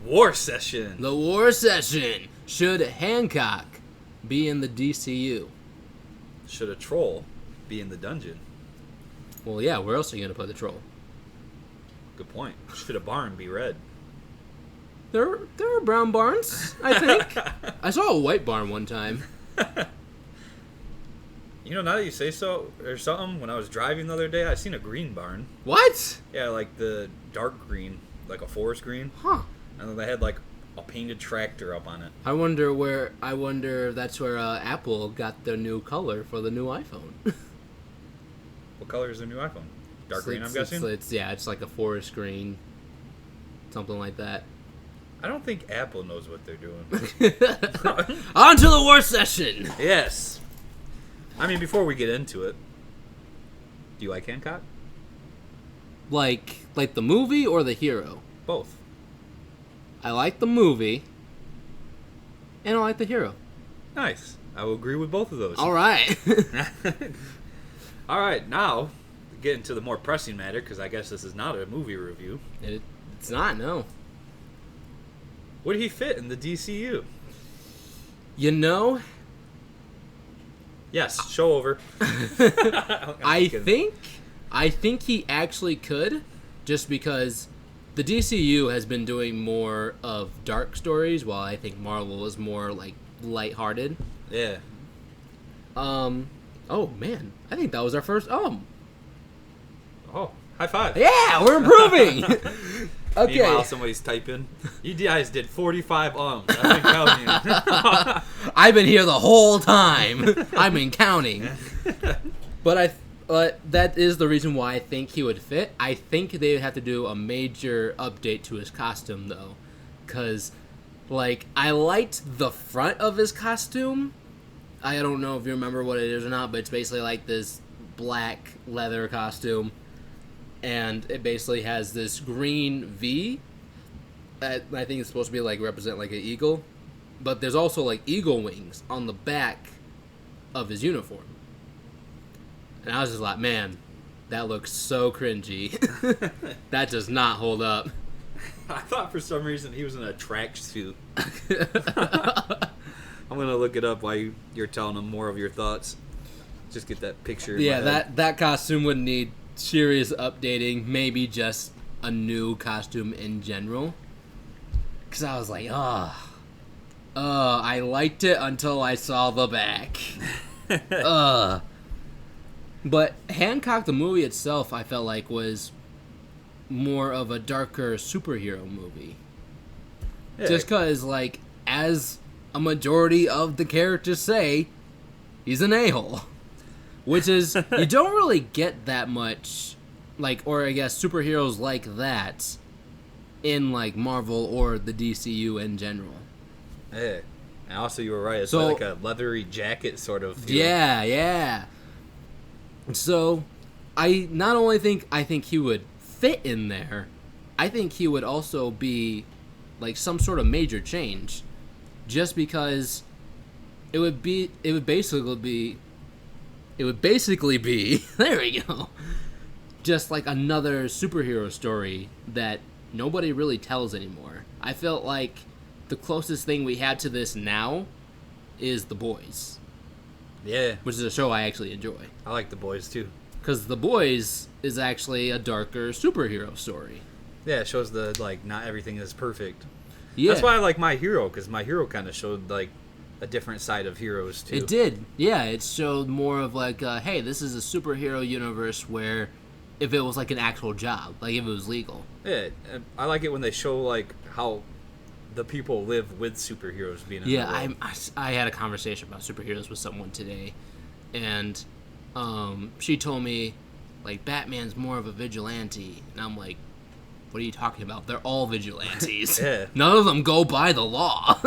war session. The war session. Should Hancock be in the DCU? Should a troll be in the dungeon? Well, yeah, where else are you going to put the troll? Good point. Should a barn be red? There are brown barns, I think. I saw a white barn one time. You know, now that you say so, or something, when I was driving the other day, I seen a green barn. What? Yeah, like the dark green, like a forest green. Huh. And then they had like a painted tractor up on it. I wonder that's where Apple got their new color for the new iPhone. What color is the new iPhone? Dark green, I'm guessing? It's like a forest green. Something like that. I don't think Apple knows what they're doing. On to the war session! Yes. I mean, before we get into it, do you like Hancock? Like the movie or the hero? Both. I like the movie, and I like the hero. Nice. I will agree with both of those. All right. All right, now, get into the more pressing matter, because I guess this is not a movie review. It's not, no. Would he fit in the DCU? You know... Yes, show over. I think he actually could, just because the DCU has been doing more of dark stories, while I think Marvel is more like lighthearted. Yeah. Oh man, I think that was our first Oh, high five. Yeah, we're improving. Okay. Meanwhile, somebody's typing. You guys did 45 I've been counting. I've been here the whole time. I've been counting. But that is the reason why I think he would fit. I think they would have to do a major update to his costume, though. Because, like, I liked the front of his costume. I don't know if you remember what it is or not, but it's basically like this black leather costume. And it basically has this green V that I think is supposed to be like represent like an eagle. But there's also like eagle wings on the back of his uniform. And I was just like, man, that looks so cringy. That does not hold up. I thought for some reason he was in a tracksuit. I'm going to look it up while you're telling him more of your thoughts. Just get that picture in my head. that costume would need serious updating, maybe just a new costume in general. Because I was like, I liked it until I saw the back. But Hancock, the movie itself, I felt like was more of a darker superhero movie. Yeah. Just because, like, as a majority of the characters say, he's an a-hole. Which is, you don't really get that much, like, or I guess superheroes like that in, like, Marvel or the DCU in general. Yeah. And also, you were right. It's like a leathery jacket sort of feel. Yeah. So, I think he would fit in there. I think he would also be, like, some sort of major change. Just because it would basically be, there we go, just like another superhero story that nobody really tells anymore. I felt like the closest thing we have to this now is The Boys. Yeah. Which is a show I actually enjoy. I like The Boys, too. Because The Boys is actually a darker superhero story. Yeah, it shows not everything is perfect. Yeah. That's why I like My Hero, because My Hero kind of showed, like, a different side of heroes, too. It did. Yeah, it showed more of, like, hey, this is a superhero universe where if it was, like, an actual job, like, if it was legal. Yeah, I like it when they show, like, how the people live with superheroes being in the world. I had a conversation about superheroes with someone today, and she told me, like, Batman's more of a vigilante, and I'm like, what are you talking about? They're all vigilantes. Yeah. None of them go by the law.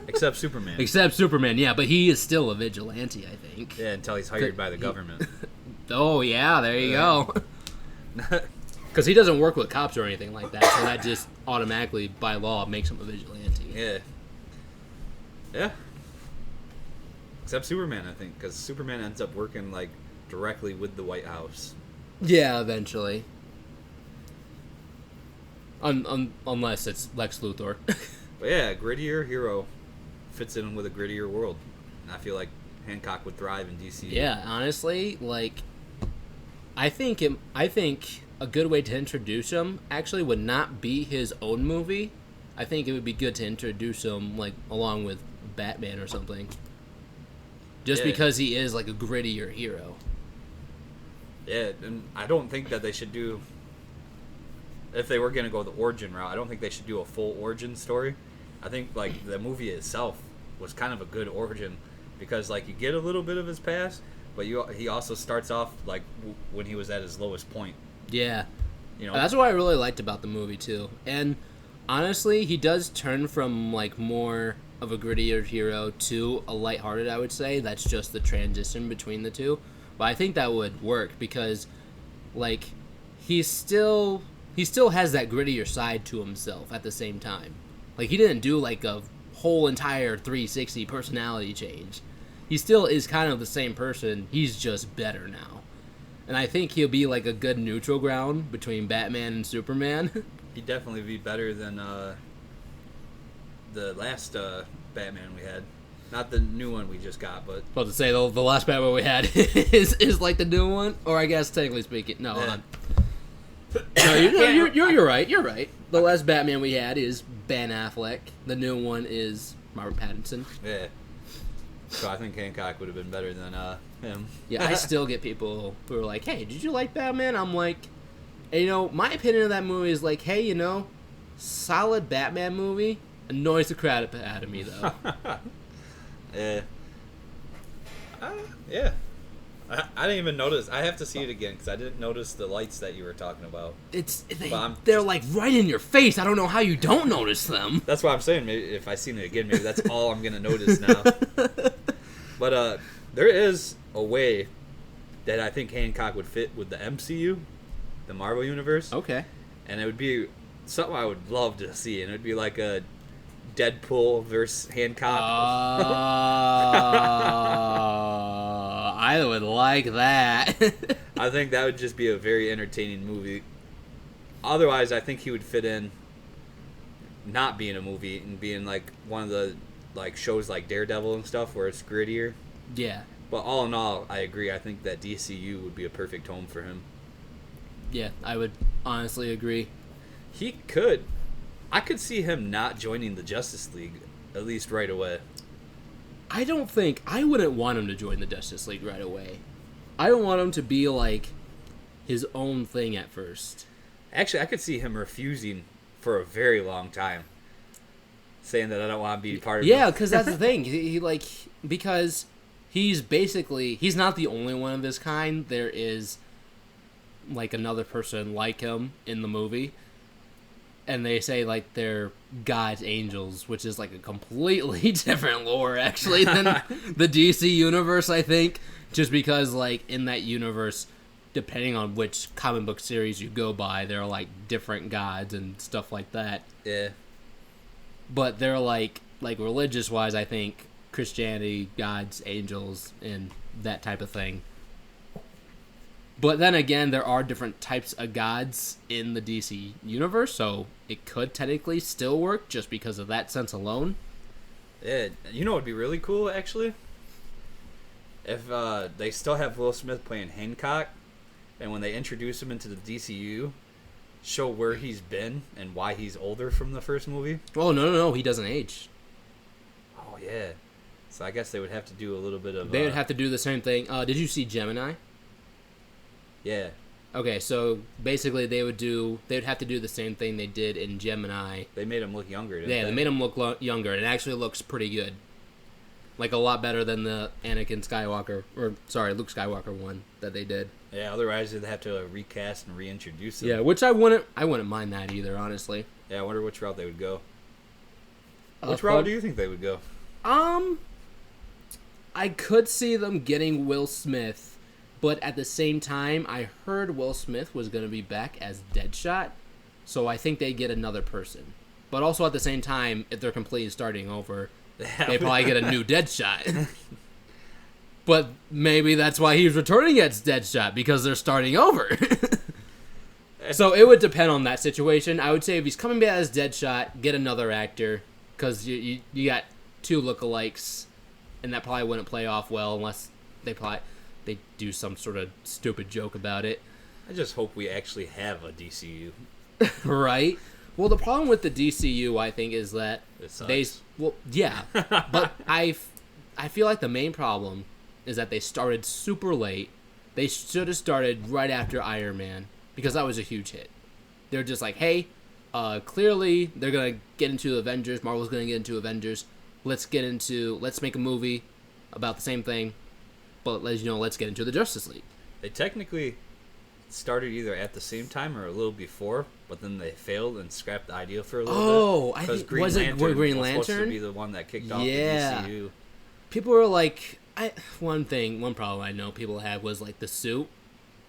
Except Superman. Except Superman, yeah, but he is still a vigilante, I think. Yeah, until he's hired by the government. Oh, yeah, there you go. Because he doesn't work with cops or anything like that, so that just automatically, by law, makes him a vigilante. Yeah. Yeah. Except Superman, I think, because Superman ends up working, like, directly with the White House. Yeah, eventually. Unless it's Lex Luthor. But yeah, a grittier hero fits in with a grittier world. And I feel like Hancock would thrive in DCU. Yeah, honestly, like, I think a good way to introduce him actually would not be his own movie. I think it would be good to introduce him, like, along with Batman or something. Just because he is, like, a grittier hero. Yeah, and I don't think that they should do... If they were going to go the origin route, I don't think they should do a full origin story. I think, like, the movie itself was kind of a good origin because, like, you get a little bit of his past, but he also starts off, like, when he was at his lowest point. Yeah. You know, that's what I really liked about the movie, too. And, honestly, he does turn from, like, more of a grittier hero to a lighthearted, I would say. That's just the transition between the two. But I think that would work because, like, he still has that grittier side to himself at the same time. Like, he didn't do, like, a whole entire 360 personality change. He still is kind of the same person. He's just better now. And I think he'll be, like, a good neutral ground between Batman and Superman. He'd definitely be better than the last Batman we had. Not the new one we just got, but... About to say, the last Batman we had is like the new one? Or I guess, technically speaking, no, hold on. No, you're right. You're right. The last Batman we had is Ben Affleck. The new one is Robert Pattinson. Yeah. So I think Hancock would have been better than him. Yeah, I still get people who are like, "Hey, did you like Batman?" I'm like, and, my opinion of that movie is like, hey, solid Batman movie. Annoys the crap out of me though. Yeah. Yeah. I didn't even notice. I have to see it again because I didn't notice the lights that you were talking about. They're like right in your face. I don't know how you don't notice them. That's why I'm saying. Maybe if I seen it again, maybe that's all I'm gonna notice now. But there is a way that I think Hancock would fit with the MCU, the Marvel Universe. Okay. And it would be something I would love to see, and it would be like a Deadpool versus Hancock. I would like that. I think that would just be a very entertaining movie. Otherwise, I think he would fit in not being a movie and being like one of the like shows like Daredevil and stuff where it's grittier. Yeah. But all in all, I agree. I think that DCU would be a perfect home for him. Yeah, I would honestly agree. I could see him not joining the Justice League, at least right away. I wouldn't want him to join the Justice League right away. I don't want him to be like his own thing at first. Actually, I could see him refusing for a very long time. Saying that I don't want to be part of it. Yeah, because that's the thing. Because he's not the only one of this kind. There is like another person like him in the movie. And they say, like, they're God's angels, which is, like, a completely different lore, actually, than the DC universe, I think. Just because, like, in that universe, depending on which comic book series you go by, there are, like, different gods and stuff like that. Yeah. But they're, like religious-wise, I think, Christianity, gods, angels, and that type of thing. But then again, there are different types of gods in the DC universe, so it could technically still work just because of that sense alone. Yeah, you know what would be really cool, actually? If they still have Will Smith playing Hancock, and when they introduce him into the DCU, show where he's been and why he's older from the first movie. Oh, no, he doesn't age. Oh, yeah. So I guess they would have to do a little bit of... They would have to do the same thing. Did you see Gemini? Yeah. Okay, so basically they would have to do the same thing they did in Gemini. They made him look younger, didn't they? Yeah, they made him look younger, and it actually looks pretty good. Like, a lot better than the Luke Skywalker one that they did. Yeah, otherwise they'd have to recast and reintroduce him. Yeah, which I wouldn't mind that either, honestly. Yeah, I wonder which route they would go. Which route do you think they would go? I could see them getting Will Smith. But at the same time, I heard Will Smith was going to be back as Deadshot, so I think they get another person. But also at the same time, if they're completely starting over, they probably get a new Deadshot. But maybe that's why he's returning as Deadshot, because they're starting over. So it would depend on that situation. I would say if he's coming back as Deadshot, get another actor, because you got two lookalikes, and that probably wouldn't play off well unless they do some sort of stupid joke about it. I just hope we actually have a DCU. Right? Well, the problem with the DCU, I think, is that but I feel like the main problem is that they started super late. They should have started right after Iron Man, because that was a huge hit. They're just like, hey, clearly they're gonna get into Avengers. Marvel's gonna get into Avengers. Let's make a movie about the same thing, but let's get into the Justice League. They technically started either at the same time or a little before, but then they failed and scrapped the idea for a little bit. I think Green Lantern was supposed to be the one that kicked off the DCU. People were like, one problem I know people had was like the suit.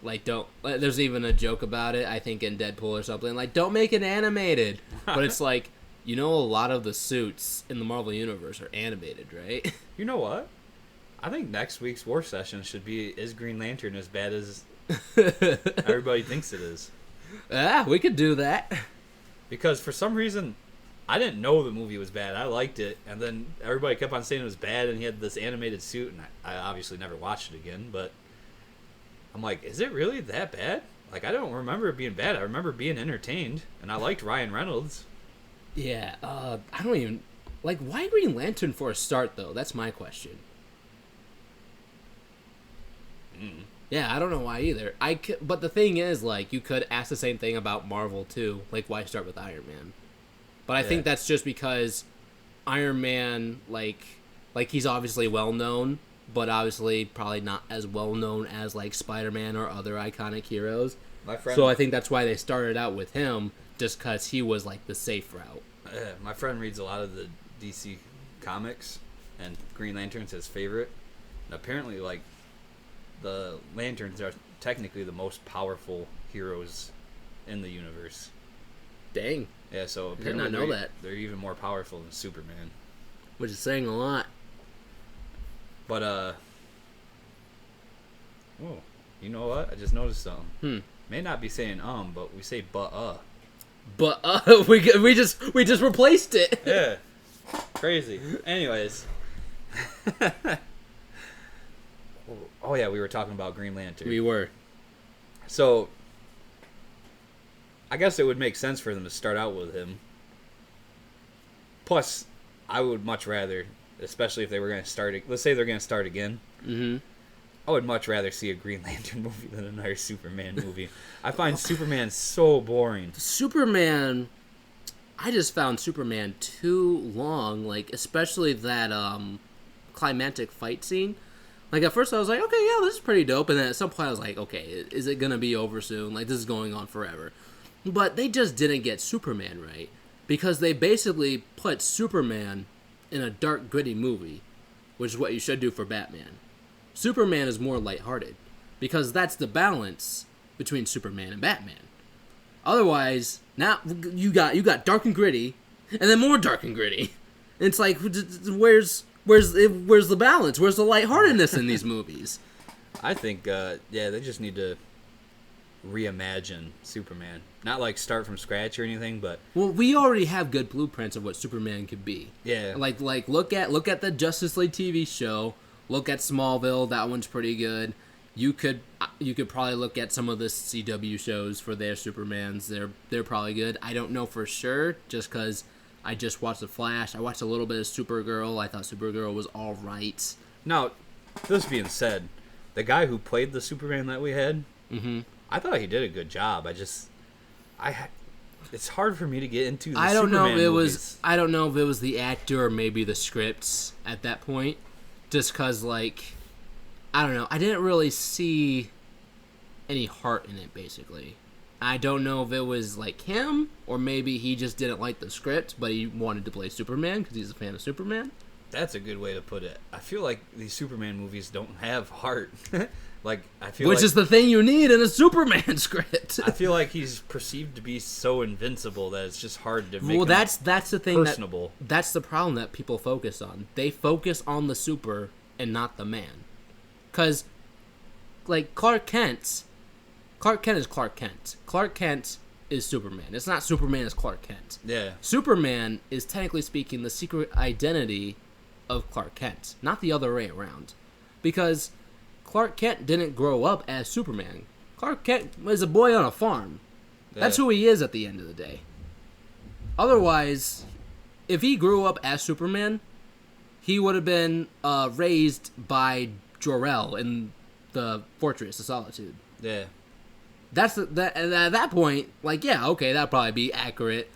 Like, there's even a joke about it, I think in Deadpool or something, like, don't make it animated. But it's like, a lot of the suits in the Marvel Universe are animated, right? You know what? I think next week's War Session should be, is Green Lantern as bad as everybody thinks it is? We could do that. Because for some reason, I didn't know the movie was bad. I liked it, and then everybody kept on saying it was bad, and he had this animated suit, and I obviously never watched it again, but I'm like, is it really that bad? Like, I don't remember it being bad. I remember being entertained, and I liked Ryan Reynolds. Yeah, I don't even... Like, why Green Lantern for a start, though? That's my question. Yeah, I don't know why either. But the thing is, like, you could ask the same thing about Marvel, too. Like, why start with Iron Man? But I think that's just because Iron Man, like he's obviously well-known, but obviously probably not as well-known as, like, Spider-Man or other iconic heroes. So I think that's why they started out with him, just because he was, like, the safe route. My friend reads a lot of the DC comics, and Green Lantern's his favorite. And apparently, like, the Lanterns are technically the most powerful heroes in the universe. Dang. Yeah, so apparently I did not know that. They're even more powerful than Superman. Which is saying a lot. But, oh, you know what? I just noticed something. May not be saying but we say but. But, we just replaced it. Yeah. Crazy. Anyways. Oh, yeah, we were talking about Green Lantern. We were. So, I guess it would make sense for them to start out with him. Plus, I would much rather, especially if they were going to start... Let's say they're going to start again. Mm-hmm. I would much rather see a Green Lantern movie than another Superman movie. I find Superman so boring. Superman... I just found Superman too long, like, especially that climactic fight scene. Like, at first I was like, okay, yeah, this is pretty dope. And then at some point I was like, okay, is it going to be over soon? Like, this is going on forever. But they just didn't get Superman right. Because they basically put Superman in a dark, gritty movie, which is what you should do for Batman. Superman is more lighthearted, because that's the balance between Superman and Batman. Otherwise, now you got dark and gritty, and then more dark and gritty. And it's like, where's the balance? Where's the lightheartedness in these movies? I think, they just need to reimagine Superman. Not like start from scratch or anything, but... Well, we already have good blueprints of what Superman could be. Yeah. Like look at the Justice League TV show. Look at Smallville. That one's pretty good. You could probably look at some of the CW shows for their Supermans. They're probably good. I don't know for sure, just because I just watched The Flash. I watched a little bit of Supergirl. I thought Supergirl was all right. Now, this being said, the guy who played the Superman that we had, I thought he did a good job. It's hard for me to get into the Superman movies. I don't know if it was the actor or maybe the scripts at that point. Just because, like, I don't know. I didn't really see any heart in it, basically. I don't know if it was, like, him, or maybe he just didn't like the script, but he wanted to play Superman because he's a fan of Superman. That's a good way to put it. I feel like these Superman movies don't have heart. Which is the thing you need in a Superman script. I feel like he's perceived to be so invincible that it's just hard to make him that's the thing personable. That's the problem that people focus on. They focus on the super and not the man. Because, like, Clark Kent Clark Kent is Clark Kent. Clark Kent is Superman. It's not Superman as Clark Kent. Yeah. Superman is, technically speaking, the secret identity of Clark Kent, not the other way around. Because Clark Kent didn't grow up as Superman. Clark Kent was a boy on a farm. Yeah. That's who he is at the end of the day. Otherwise, if he grew up as Superman, he would have been raised by Jor-El in the Fortress of Solitude. Yeah. At that point, like, yeah, okay, that'd probably be accurate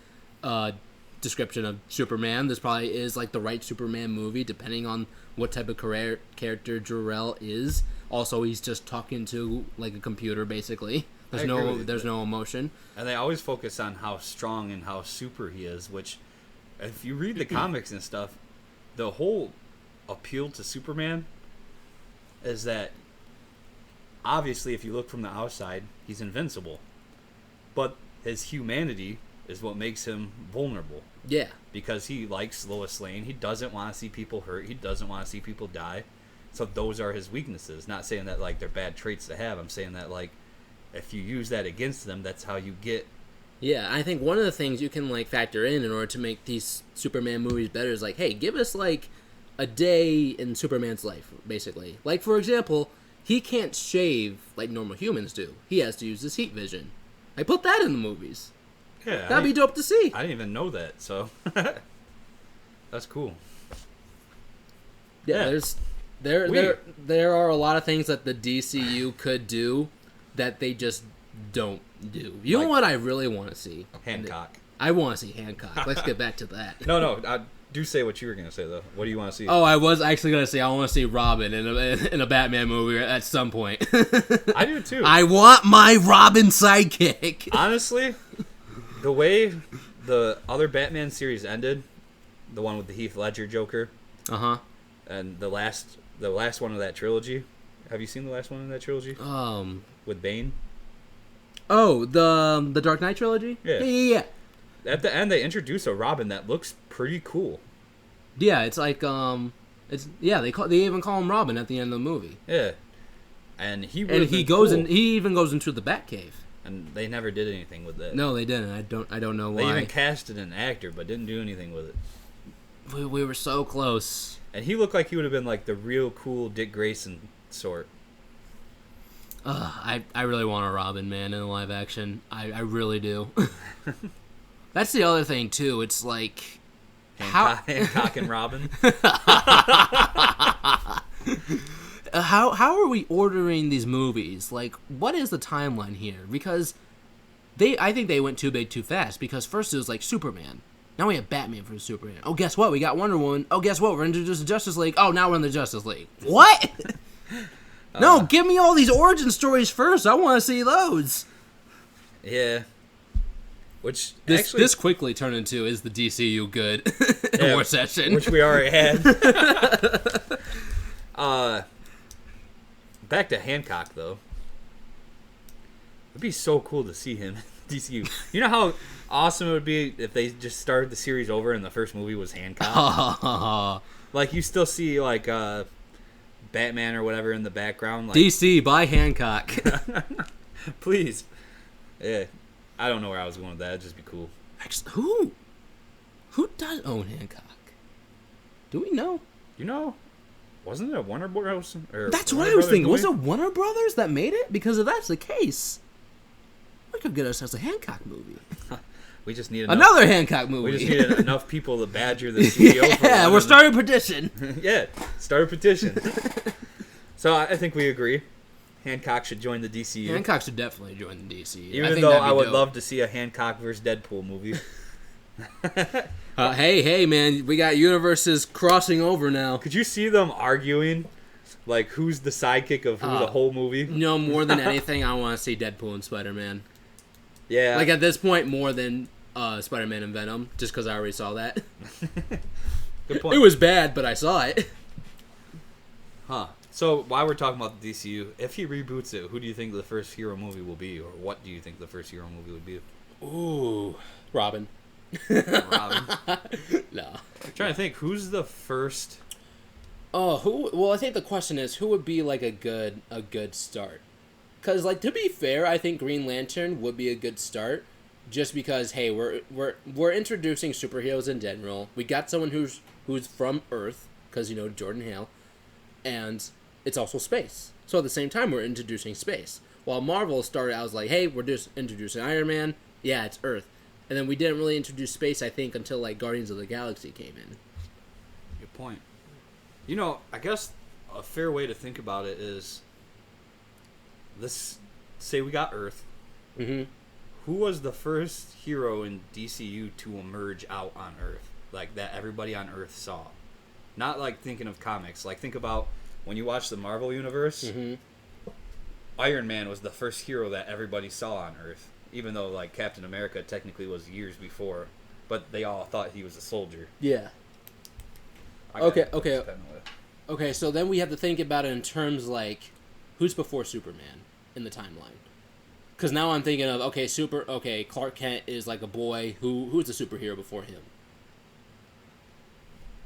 description of Superman. This probably is like the right Superman movie, depending on what type of character Jor-El is. Also, he's just talking to like a computer, basically. There's no emotion. And they always focus on how strong and how super he is, which, if you read the comics and stuff, the whole appeal to Superman is that, obviously, if you look from the outside, he's invincible. But his humanity is what makes him vulnerable. Yeah. Because he likes Lois Lane. He doesn't want to see people hurt. He doesn't want to see people die. So those are his weaknesses. Not saying that, like, they're bad traits to have. I'm saying that, like, if you use that against them, that's how you get... Yeah, I think one of the things you can, like, factor in order to make these Superman movies better is, like, hey, give us, like, a day in Superman's life, basically. Like, for example, he can't shave like normal humans do. He has to use his heat vision. I put that in the movies. Yeah, that'd be dope to see. I didn't even know that, so that's cool. Yeah, there are a lot of things that the DCU could do that they just don't do. You know what I really want to see? Hancock. I want to see Hancock. Let's get back to that. No. Do say what you were going to say, though. What do you want to see? Oh, I was actually going to say I want to see Robin in a Batman movie at some point. I do, too. I want my Robin sidekick. Honestly, the way the other Batman series ended, the one with the Heath Ledger Joker, and the last one of that trilogy. Have you seen the last one in that trilogy? With Bane? Oh, the Dark Knight trilogy? Yeah. At the end, they introduce a Robin that looks pretty cool. Yeah, it's like they even call him Robin at the end of the movie. Yeah, and he even goes into the Batcave. And they never did anything with that. No, they didn't. I don't know why. They even casted an actor, but didn't do anything with it. We were so close. And he looked like he would have been like the real cool Dick Grayson sort. I really want a Robin, man, in live action. I really do. That's the other thing too. It's like Hancock and Robin. How are we ordering these movies? Like, what is the timeline here? Because I think they went too big too fast. Because first it was like Superman. Now we have Batman for Superman. Oh, guess what? We got Wonder Woman. Oh, guess what? We're into the Justice League. Oh, now we're in the Justice League. What? No, give me all these origin stories first. I want to see those. Yeah. Which this quickly turned into is the DCU good war session, which we already had. Back to Hancock though. It'd be so cool to see him in DCU. You know how awesome it would be if they just started the series over and the first movie was Hancock. Like you still see like Batman or whatever in the background. Like, DC by Hancock. Please. Yeah. I don't know where I was going with that. It'd just be cool. Actually, who does own Hancock? Do we know? You know, wasn't it a Warner Bros? That's what I was thinking. Was it Warner Brothers that made it? Because if that's the case, we could get ourselves a Hancock movie. We just need another Hancock movie. We just needed enough people to badger the studio. Yeah, we're starting a petition. Yeah, start a petition. So I think we agree. Hancock should join the DCU. Hancock should definitely join the DCU. Even though I would love to see a Hancock versus Deadpool movie. Hey, man, we got universes crossing over now. Could you see them arguing? Like, who's the sidekick of who the whole movie? No, more than anything, I want to see Deadpool and Spider-Man. Yeah. Like, at this point, more than Spider-Man and Venom, just because I already saw that. Good point. It was bad, but I saw it. Huh. So, while we're talking about the DCU, if he reboots it, who do you think the first hero movie will be? Or what do you think the first hero movie would be? Ooh. Robin. Robin? No. I'm trying to think, who's the first... Oh, who? Well, I think the question is, who would be like a good start? Because, like, to be fair, I think Green Lantern would be a good start. Just because, hey, we're introducing superheroes in general. We got someone who's from Earth, because, you know, Jordan Hale. And it's also space. So at the same time, we're introducing space. While Marvel started out as like, hey, we're just introducing Iron Man. Yeah, it's Earth. And then we didn't really introduce space, I think, until, like, Guardians of the Galaxy came in. Good point. You know, I guess a fair way to think about it is, let's say we got Earth. Mm-hmm. Who was the first hero in DCU to emerge out on Earth? Like, that everybody on Earth saw. Not, like, thinking of comics. Like, think about when you watch the Marvel Universe, Iron Man was the first hero that everybody saw on Earth. Even though, like, Captain America technically was years before. But they all thought he was a soldier. Yeah. Okay, so then we have to think about it in terms, like, who's before Superman in the timeline? Because now I'm thinking of, Clark Kent is, like, a boy. Who's a superhero before him?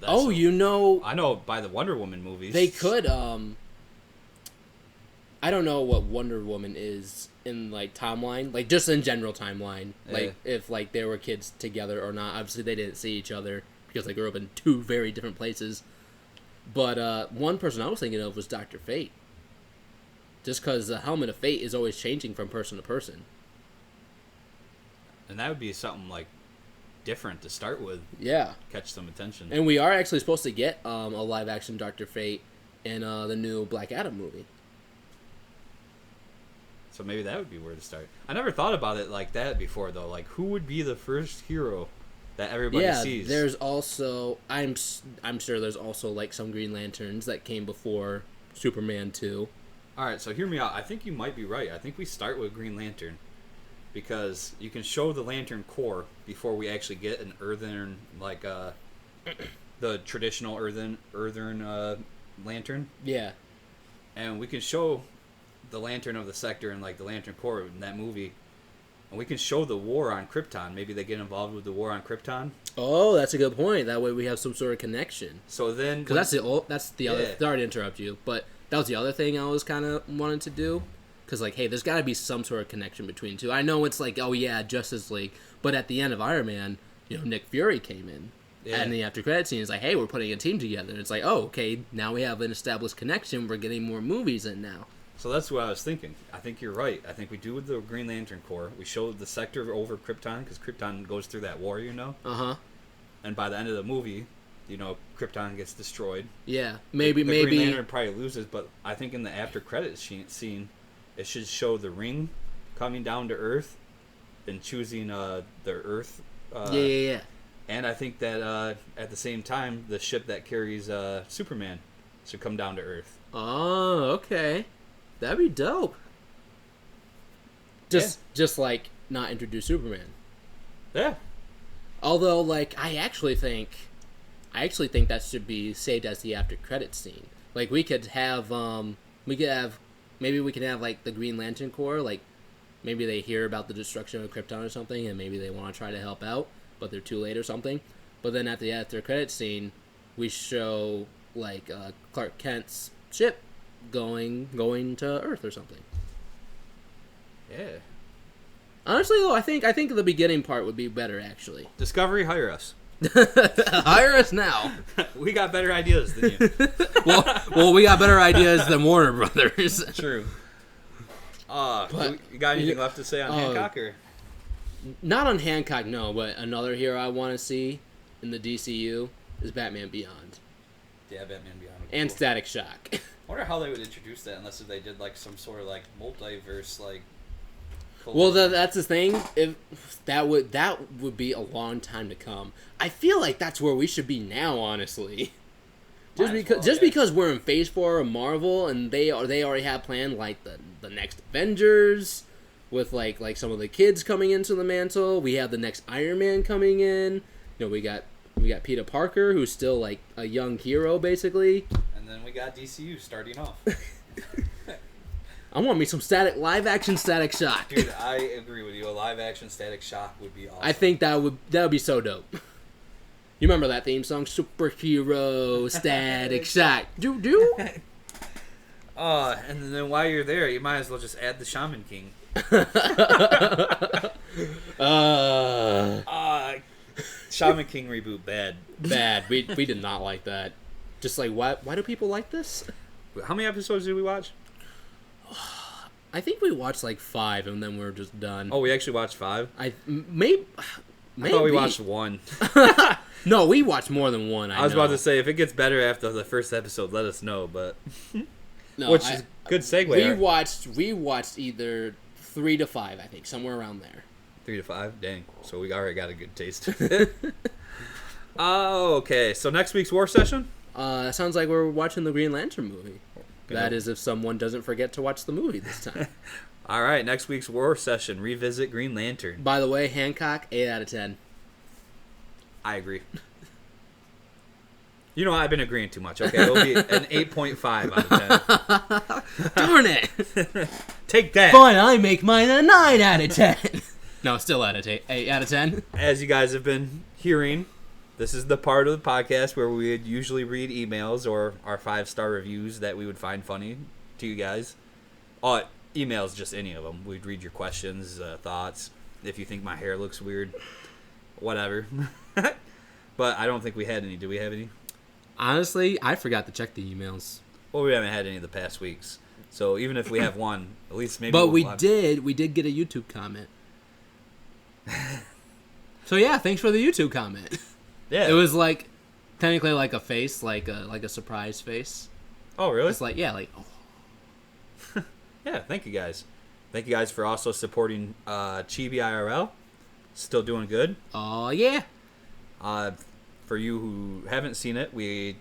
You know... I know by the Wonder Woman movies. They could, I don't know what Wonder Woman is in, like, timeline. Like, just in general timeline. Like, if, like, they were kids together or not. Obviously, they didn't see each other because they grew up in two very different places. But one person I was thinking of was Dr. Fate. Just because the helmet of fate is always changing from person to person. And that would be something, like, different to start with. Yeah. Catch some attention. And we are actually supposed to get a live-action Dr. Fate in the new Black Adam movie. So maybe that would be where to start. I never thought about it like that before, though. Like, who would be the first hero that everybody sees? There's also... I'm sure there's also, like, some Green Lanterns that came before Superman 2. Alright, so hear me out. I think you might be right. I think we start with Green Lantern. Because you can show the Lantern Corps before we actually get an earthen, like, the traditional earthen lantern. Yeah. And we can show the Lantern of the Sector and, like, the Lantern Corps in that movie. And we can show the war on Krypton. Maybe they get involved with the war on Krypton. Oh, that's a good point. That way we have some sort of connection. So then... Because that's the other... Sorry to interrupt you, but that was the other thing I was kind of wanted to do. Because, like, hey, there's got to be some sort of connection between the two. I know it's like, oh, yeah, Justice League. But at the end of Iron Man, you know, Nick Fury came in. Yeah. And the after credit scene is like, hey, we're putting a team together. And it's like, oh, okay, now we have an established connection. We're getting more movies in now. So that's what I was thinking. I think you're right. I think we do with the Green Lantern Corps. We show the sector over Krypton, because Krypton goes through that war, you know? Uh-huh. And by the end of the movie, you know, Krypton gets destroyed. Yeah, the Green Lantern probably loses, but I think in the after credit scene, it should show the ring coming down to Earth and choosing the Earth. Yeah. And I think that at the same time, the ship that carries Superman should come down to Earth. Oh, okay. That'd be dope. Just like not introduce Superman. Yeah. Although, like, I actually think that should be saved as the after credits scene. Like, maybe we can have like the Green Lantern Corps, like maybe they hear about the destruction of Krypton or something, and maybe they want to try to help out, but they're too late or something. But then at the after credits scene, we show like Clark Kent's ship going to Earth or something. Yeah. Honestly, though, I think the beginning part would be better, actually. Discovery, hire us. Hire us now. We got better ideas than you. well, we got better ideas than Warner Brothers. True. You got anything left to say on Hancock? Or? Not on Hancock, no, but another hero I want to see in the DCU is Batman Beyond. Yeah, Batman Beyond. And cool. Static Shock. I wonder how they would introduce that unless if they did like some sort of like multiverse like. Well, that's the thing. If that would be a long time to come. I feel like that's where we should be now, honestly. Because we're in Phase 4 of Marvel, and they already have planned like the next Avengers, with like some of the kids coming into the mantle. We have the next Iron Man coming in. You know, we got Peter Parker, who's still like a young hero, basically. And then we got DCU starting off. I want me some live action Static Shock. Dude, I agree with you. A live action Static Shock would be awesome. I think that would be so dope. You remember that theme song, Superhero Static Shock? Do. And then while you're there, you might as well just add the Shaman King. Shaman King reboot bad. Bad. We did not like that. Just like, why do people like this? How many episodes did we watch? I think we watched like 5 and then we were just done. Oh, we actually watched 5? Maybe. I thought we watched 1. No, we watched more than 1. I was about to say, if it gets better after the first episode, let us know, but... No, Which is good segue. We watched either 3 to 5, I think, somewhere around there. 3 to 5? Dang. So we already got a good taste. Okay, so next week's War Session? Sounds like we're watching the Green Lantern movie. That is if someone doesn't forget to watch the movie this time. All right, next week's War Session, revisit Green Lantern. By the way, Hancock, 8 out of 10. I agree. You know, I've been agreeing too much. Okay, it'll be an 8.5 out of 10. Darn it! Take that. Fine, I make mine a 9 out of 10. No, still out of 8 out of 10. As you guys have been hearing, this is the part of the podcast where we would usually read emails or our 5-star reviews that we would find funny to you guys. Emails, just any of them. We'd read your questions, thoughts. If you think my hair looks weird, whatever. But I don't think we had any. Do we have any? Honestly, I forgot to check the emails. Well, we haven't had any of the past weeks. So even if we have one, at least maybe. But we did get a YouTube comment. So yeah, thanks for the YouTube comment. Yeah. It was like technically like a face, like a surprise face. Oh, really? It's like oh. Yeah, thank you guys. Thank you guys for also supporting Chibi IRL. Still doing good. Oh yeah. For you who haven't seen it, we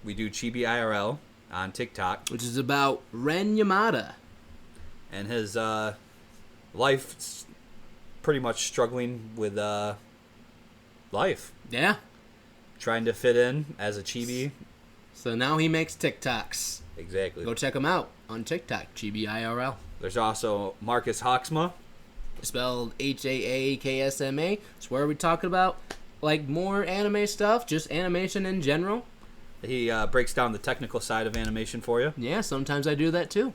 do Chibi IRL on TikTok, which is about Ren Yamada and his life, pretty much struggling with life. Yeah. Trying to fit in as a chibi. So now he makes TikToks. Exactly. Go check him out on TikTok, Chibi IRL. There's also Marcus Hawksma. Spelled Haaksma. It's where we talk about like more anime stuff, just animation in general. He breaks down the technical side of animation for you. Yeah, sometimes I do that too.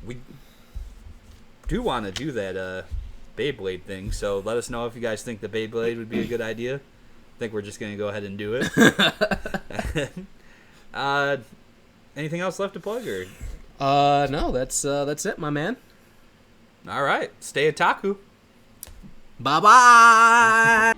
We do want to do that Beyblade thing, so let us know if you guys think the Beyblade would be a good idea. I think we're just going to go ahead and do it. Anything else left to plug? Or? No, that's it, my man. All right, stay otaku. Bye-bye!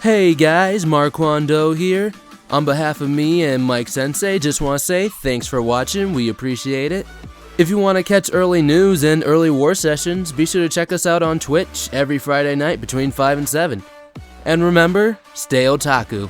Hey guys, Marquando here. On behalf of me and Mike Sensei, just want to say thanks for watching, we appreciate it. If you want to catch early news and early war sessions, be sure to check us out on Twitch every Friday night between 5 and 7. And remember, stay otaku.